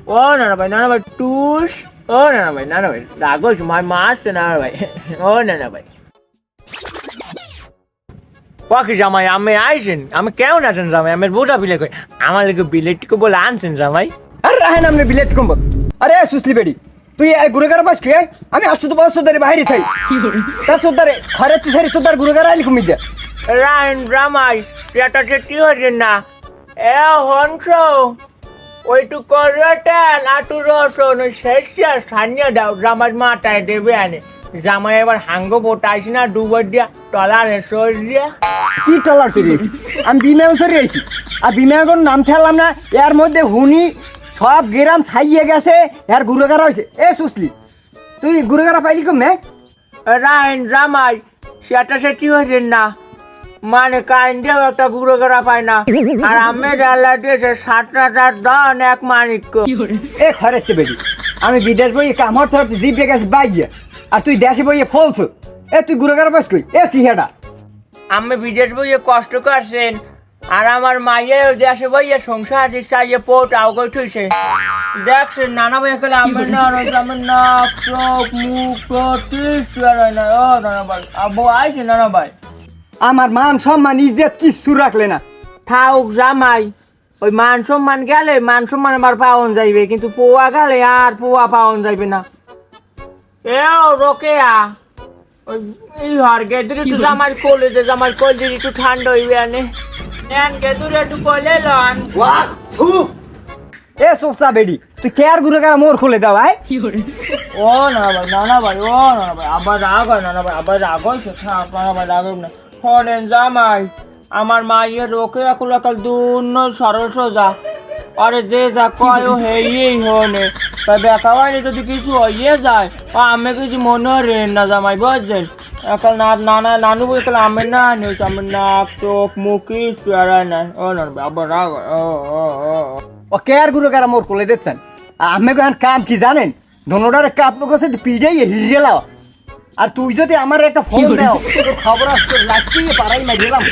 ও নানা ভাই টুস ও নানা ভাই রাগো তোমার মা আসছে নানা ভাই ও নানা ভাই পাখি জামাই আমি আইসেন আমি কেমন আছেন জামাই আমার বুড়া বিলে কই আমার লাগে বিলেটকে বলে আনছেন জামাই আরে রাহেন আমনে বিলেত কম আরে সুসলি বেডি তুই এই গুরুগার পাস কে আমি আসতো তো বছর ধরে বাইরে থাই তা তোর দারে খরে তুই সারি তোর দার গুরুগার আইলি কমি দে রায়ন জামাই এটা চেষ্টি হয়েছে না এ হংস ওইটু করটেন আটু রসুন শেষ সানিয়ে দাও জামাই মাথায় দেবে আনে জামাই এবার হাঙ্গো বোটাইছি না ডুবর দিয়া টলারে সর দিয়া কি টলার তুই আমি বিমাও সরি আইছি আর বিমাগর নাম খেলাম না এর মধ্যে হুনি সব গ্রাম ছাইয়ে গেছে এর গুরুগার হইছে এ সুসলি তুই গুরুগার পাইলি কম নে রায়ন জামাই সেটা চেষ্টি হয়েছে না মানে কাইন্দেও একটা গুঁড়ো করা পায় না আর আমি ডালা দিয়েছে 7,000 দান এক মানিক এ খরেতে বেডি আমি বিদেশ বই কাম হতে হতে জিপে গেছে বাইয়ে আর তুই দেশে বইয়ে ফলছ এ তুই গুরুগার পাস কই এ সিহেডা আমি বিদেশ বইয়ে কষ্ট করছেন আর আমার মাইয়েও দেশে বইয়ে সংসার দিক চাইয়ে পোট আউগই থইছে দেখছেন নানা ভাই কলে আমার নাক চোখ মুখ কিছু আর হয় না ও নানা ভাই আবু আইছে নানা ভাই আমার মান সম্মান ইজ্জত কিচ্ছু রাখলে না থাউক জামাই ওই মান সম্মান গেলে মান সম্মান আবার পাওন যাইবে কিন্তু পোয়া গেলে আর পোয়া পাওন যাইবে না এও রোকেয়া ওই এই হর গেদুরে তো জামাই কোলে যে জামাই কোল দিদি একটু ঠান্ডা হইবে আনে নেন গেদুরে একটু কোলে লন ওয়াহ থু এ সোফসা বেডি তুই কেয়ার গুরুগার মোর খুলে দাও ভাই ও নানা ভাই ও নানা ভাই আবার রাগ হয় নানা ভাই আবার রাগ হয়েছে থাক নানা ভাই রাগ না শোনেন জামাই আমার মায়ের রোকে একুল একাল দুন্ন সরল সোজা আরে যে যা কয় ও হেই হনে তাই বেকা বাইরে যদি কিছু হইয়ে যায় ও আমি কিছু মনে রেন না জামাই বুঝছেন একাল নানু বই কাল আমি না নিয়েছি আমার নাক চোখ মুখ কিছু আর নাই ও নানা ভাই আবার রাগ হয় ও কেয়ার গুরুগার মোর খুলে দিচ্ছেন আমি এখন কাম কি জানেন ধনোটারে কাপ লোক আছে পিড়াই হিরিয়ে লাও আর তুই যদি আমার একটা ফোন দাও খবর আসতে লাগতেই পারাই না গেলাম